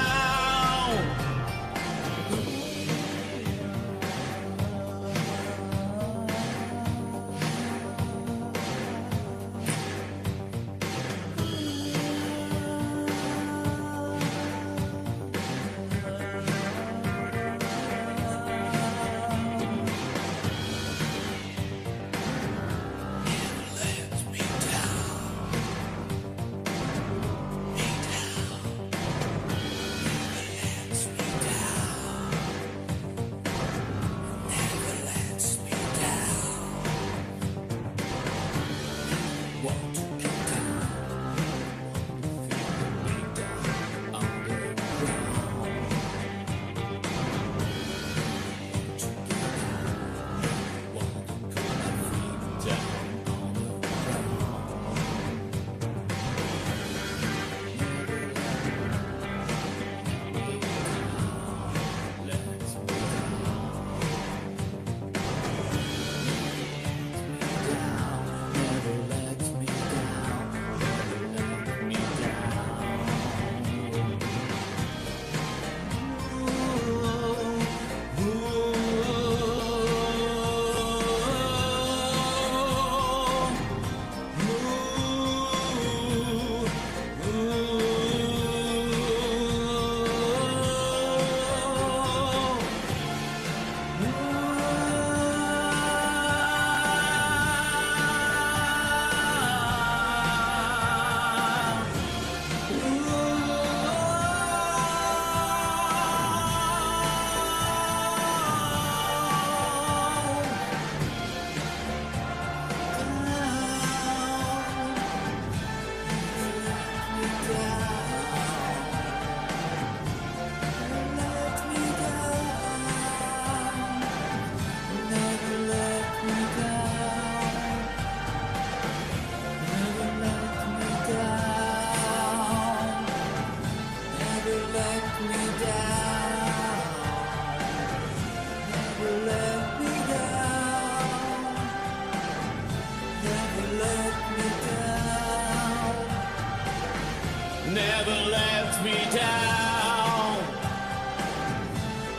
Speaker 6: Never let me down.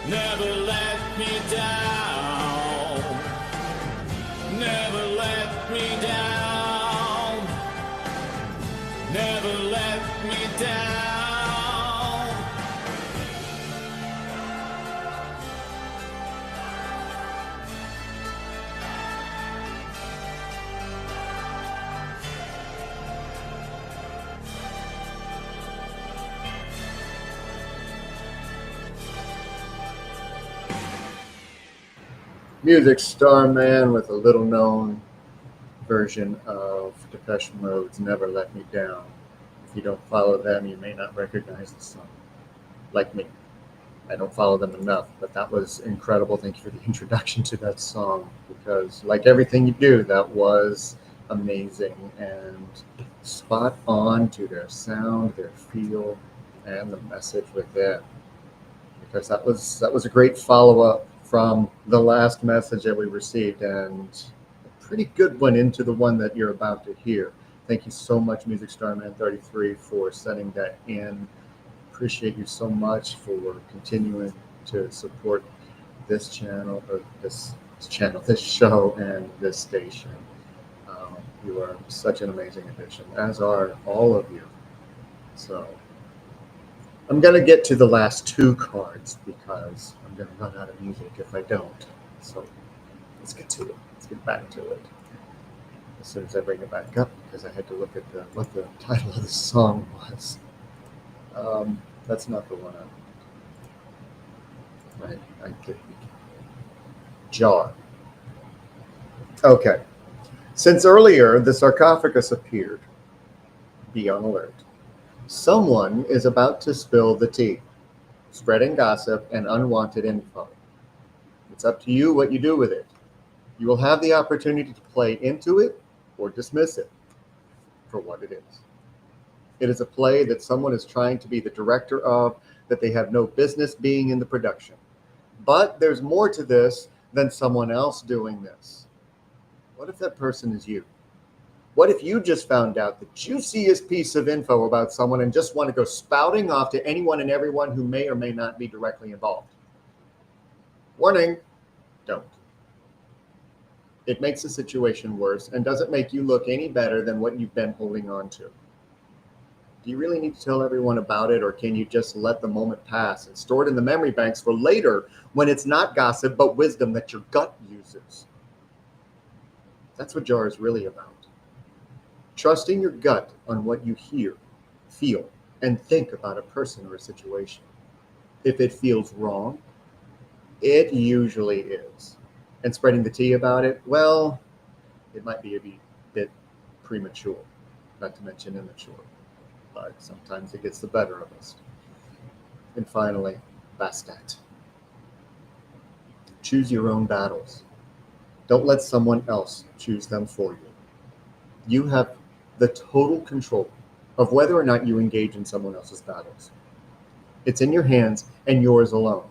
Speaker 6: Never let me down. Never let me down. Never let me down.
Speaker 3: Music Starman with a little known version of Depeche Mode's Never Let Me Down. If you don't follow them, you may not recognize the song. Like me. I don't follow them enough, but that was incredible. Thank you for the introduction to that song, because like everything you do, that was amazing and spot on to their sound, their feel, and the message within. Because that was a great follow-up from the last message that we received, and a pretty good one into the one that you're about to hear. Thank you so much, Music Starman 33, for sending that in. Appreciate you so much for continuing to support this channel, or this show, and this station. You are such an amazing addition, as are all of you. So I'm going to get to the last two cards because I'm going to run out of music if I don't. So let's get to it. Let's get back to it. As soon as I bring it back up, because I had to look at what the title of the song was. That's not the one I did. Jar. Okay. Since earlier the sarcophagus appeared, be on alert. Someone is about to spill the tea, spreading gossip and unwanted info. It's up to you what you do with it. You will have the opportunity to play into it or dismiss it for what it is. It is a play that someone is trying to be the director of, that they have no business being in the production. But there's more to this than someone else doing this. What if that person is you? What if you just found out the juiciest piece of info about someone and just want to go spouting off to anyone and everyone who may or may not be directly involved? Warning, don't. It makes the situation worse and doesn't make you look any better than what you've been holding on to. Do you really need to tell everyone about it, or can you just let the moment pass and store it in the memory banks for later when it's not gossip but wisdom that your gut uses? That's what Jar is really about. Trusting your gut on what you hear, feel, and think about a person or a situation. If it feels wrong, it usually is. And spreading the tea about it, well, it might be a bit premature, not to mention immature. But sometimes it gets the better of us. And finally, Bastet. Choose your own battles. Don't let someone else choose them for you. You have the total control of whether or not you engage in someone else's battles. It's in your hands and yours alone.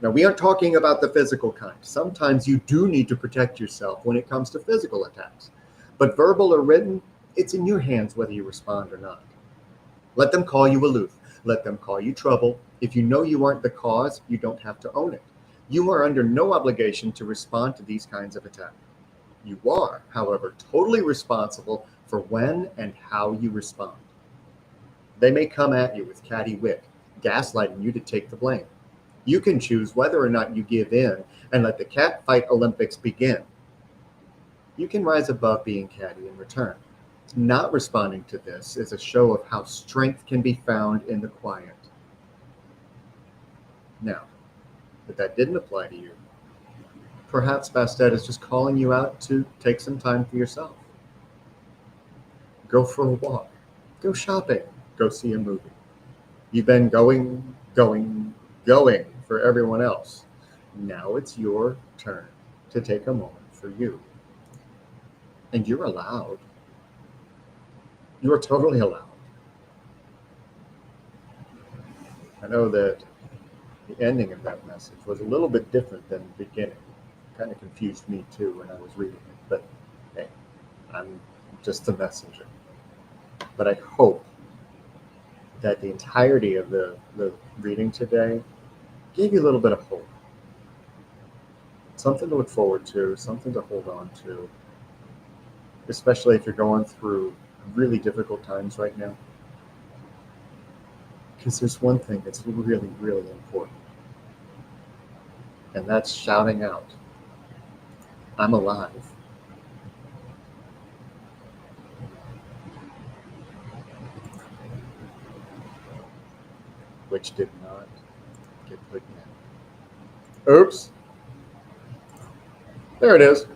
Speaker 3: Now, we aren't talking about the physical kind. Sometimes you do need to protect yourself when it comes to physical attacks. But verbal or written, it's in your hands whether you respond or not. Let them call you aloof. Let them call you trouble. If you know you aren't the cause, you don't have to own it. You are under no obligation to respond to these kinds of attacks. You are, however, totally responsible for when and how you respond. They may come at you with catty wit, gaslighting you to take the blame. You can choose whether or not you give in and let the catfight Olympics begin. You can rise above being catty in return. Not responding to this is a show of how strength can be found in the quiet. Now, if that didn't apply to you, perhaps Bastet is just calling you out to take some time for yourself. Go for a walk. Go shopping. Go see a movie. You've been going for everyone else. Now it's your turn to take a moment for you. And you're allowed. You are totally allowed. I know that the ending of that message was a little bit different than the beginning. It kind of confused me too when I was reading it. But hey, I'm just the messenger. But I hope that the entirety of the reading today gave you a little bit of hope. Something to look forward to, something to hold on to, especially if you're going through really difficult times right now. Because there's one thing that's really, really important, and that's shouting out, I'm alive. Which did not get put in. Oops. There it is.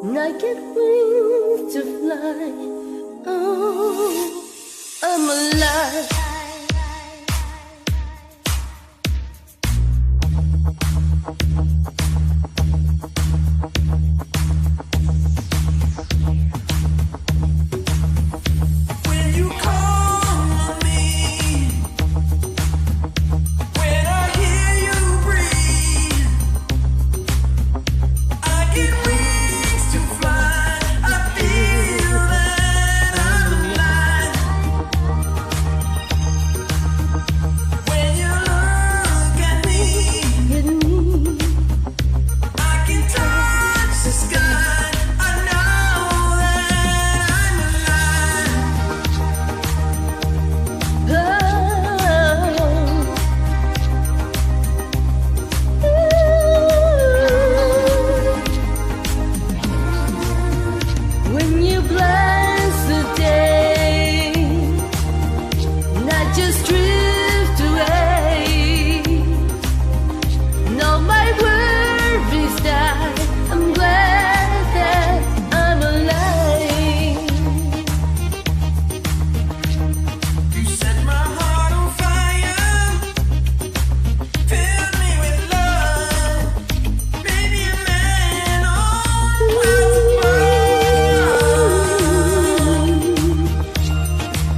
Speaker 2: And I get wings to fly. Oh, I'm alive.
Speaker 1: When you call me, when I hear you breathe, I get wings to fly. I feel that I'm alive. When you look at me, I can touch the sky. I know that I'm alive.
Speaker 2: When you bless the day, and I just drift away. No, my worries die. I'm glad that I'm alive.
Speaker 1: You set my heart on fire, filled me with love, baby, a man on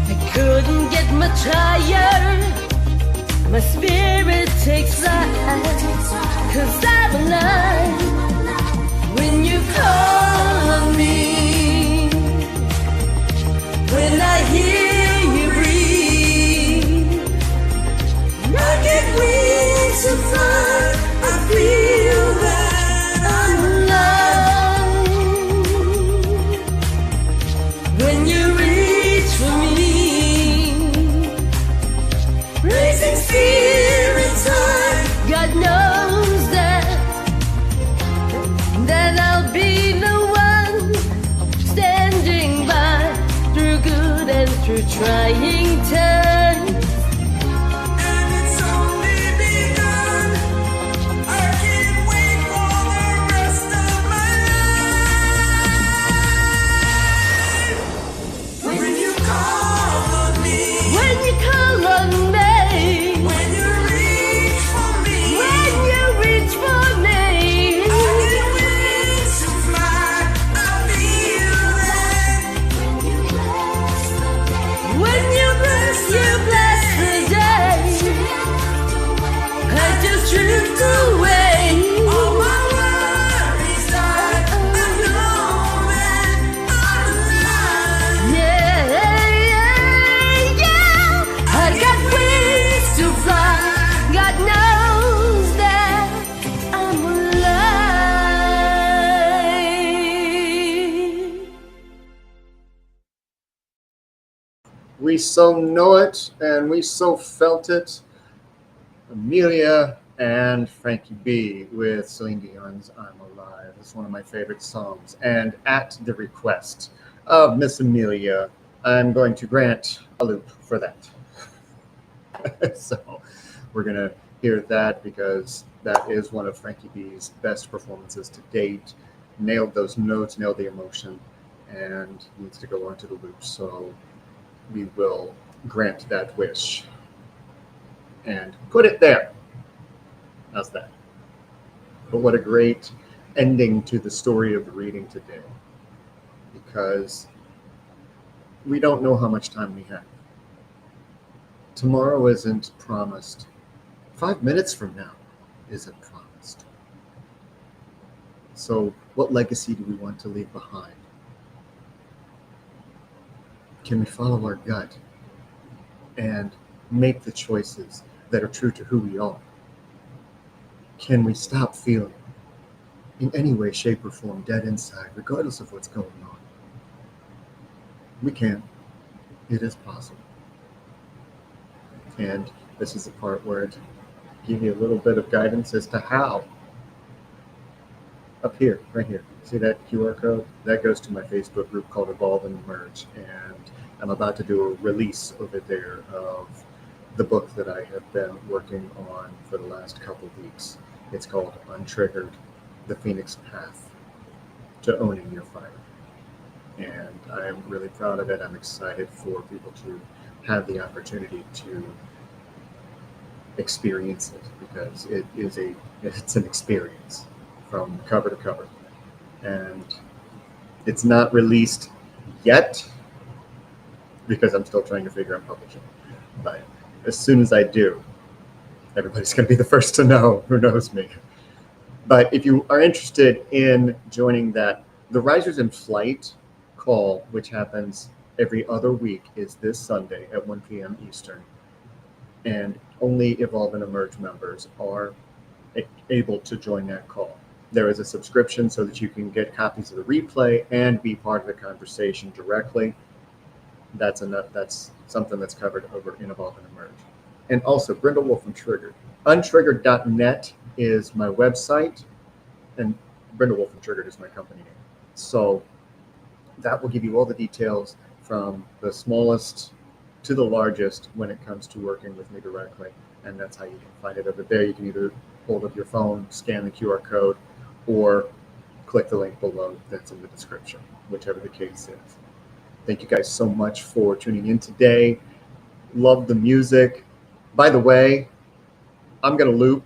Speaker 2: I couldn't get much higher. My spirit takes flight, 'cause I'm alive. When you call on me, when I hear you breathe,
Speaker 1: I get wings to fly. I feel that
Speaker 2: I'm alive. When you reach for me,
Speaker 1: raising spirits high.
Speaker 2: God knows that I'll be the one standing by through good and through trying times.
Speaker 1: And it's only begun. I can't wait for the rest of my life. When you call on me,
Speaker 2: When you call on me,
Speaker 1: when you reach for me,
Speaker 2: when you reach for me,
Speaker 1: I get wings to fly. I feel that.
Speaker 2: when you bless the day, I just drift away.
Speaker 1: All my worries die. I know that I'm alive.
Speaker 2: Yeah, I got wings to fly. God knows that I'm alive.
Speaker 3: We so know it, and we so felt it. Amelia and Frankie B with Celine Dion's I'm Alive. It's one of my favorite songs. And at the request of Miss Amelia, I'm going to grant a loop for that. So we're going to hear that because that is one of Frankie B's best performances to date. Nailed those notes, nailed the emotion, and needs to go onto the loop. So we will grant that wish and put it there. How's that? But what a great ending to the story of the reading today, because we don't know how much time we have. Tomorrow isn't promised. 5 minutes from now isn't promised. So, what legacy do we want to leave behind? Can we follow our gut and make the choices that are true to who we are? Can we stop feeling in any way, shape, or form dead inside, regardless of what's going on? We can. It is possible. And this is the part where it gives you a little bit of guidance as to how. Up here, right here, see that QR code? That goes to my Facebook group called Evolve and Emerge. And I'm about to do a release over there of the book that I have been working on for the last couple of weeks. It's called Untriggered, The Phoenix Path to Owning Your Fire. And I am really proud of it. I'm excited for people to have the opportunity to experience it, because it's an experience from cover to cover. And it's not released yet because I'm still trying to figure out publishing. But as soon as I do, everybody's going to be the first to know who knows me. But if you are interested in joining that, the Risers in Flight call, which happens every other week, is this Sunday at 1 p.m. Eastern. And only Evolve and Emerge members are able to join that call. There is a subscription so that you can get copies of the replay and be part of the conversation directly. That's something that's covered over in Evolve and Emerge. And also Brindlewolf Untriggered. Untriggered.net is my website, and Brindlewolf Untriggered is my company name. So that will give you all the details from the smallest to the largest when it comes to working with me directly. And that's how you can find it over there. You can either hold up your phone, scan the QR code, or click the link below that's in the description, whichever the case is. Thank you guys so much for tuning in today. Love the music. By the way, I'm going to loop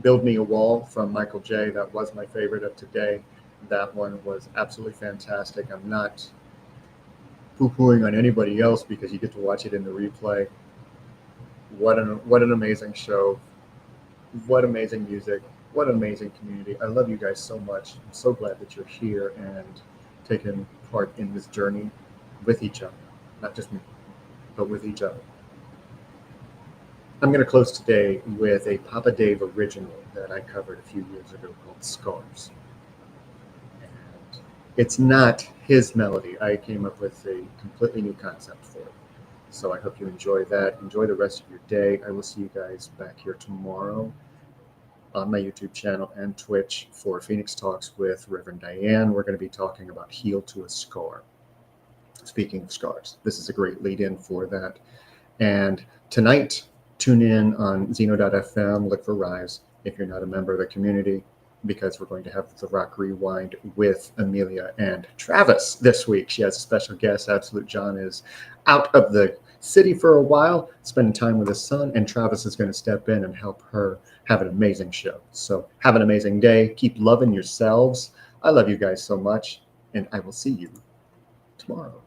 Speaker 3: Build Me a Wall from Michael J. That was my favorite of today. That one was absolutely fantastic. I'm not poo-pooing on anybody else because you get to watch it in the replay. What an amazing show. What amazing music. What an amazing community. I love you guys so much. I'm so glad that you're here and taking part in this journey with each other. Not just me, but with each other. I'm going to close today with a Papa Dave original that I covered a few years ago called Scars. And it's not his melody. I came up with a completely new concept for it. So I hope you enjoy that. Enjoy the rest of your day. I will see you guys back here tomorrow on my YouTube channel and Twitch for Phoenix Talks with Reverend Diane. We're going to be talking about Heal to a Scar. Speaking of scars, this is a great lead-in for that. And tonight, tune in on Zeno.fm, look for Rise if you're not a member of the community, because we're going to have the Rock Rewind with Amelia and Travis this week. She has a special guest. Absolute John is out of the city for a while, spending time with his son, and Travis is going to step in and help her have an amazing show. So have an amazing day. Keep loving yourselves. I love you guys so much, and I will see you tomorrow.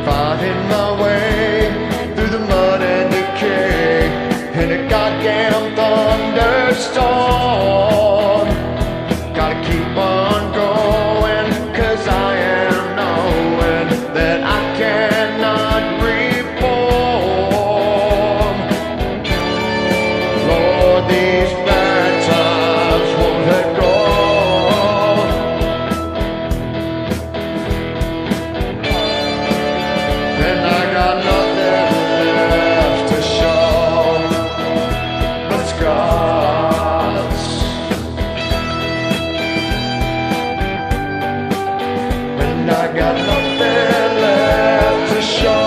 Speaker 5: Finding my way through the mud and decay in a goddamn thunderstorm. Gotta keep on going, 'cause I am knowing that I cannot reform. Lord, these bad times won't let go. And I got nothing left to show but scars. And I got nothing left to show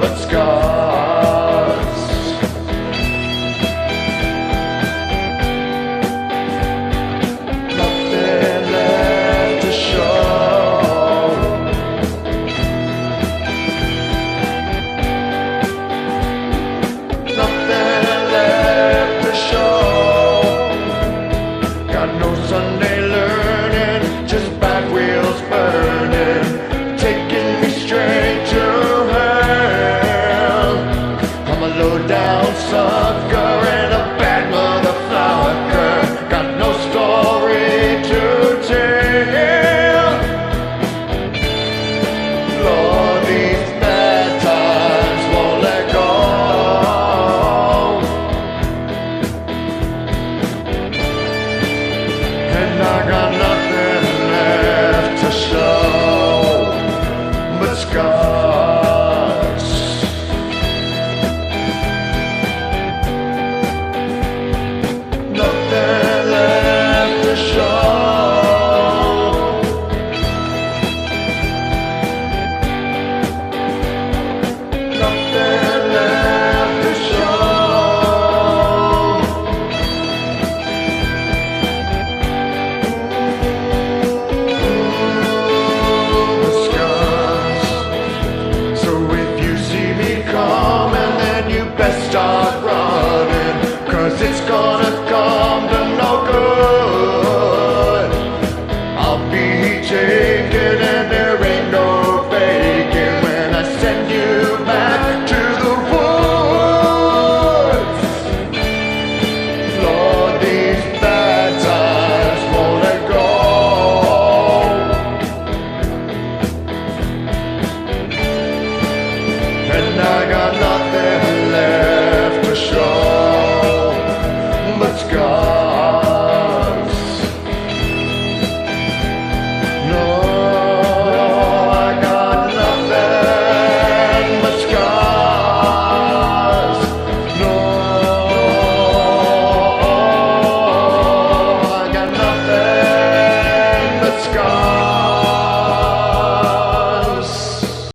Speaker 5: but scars.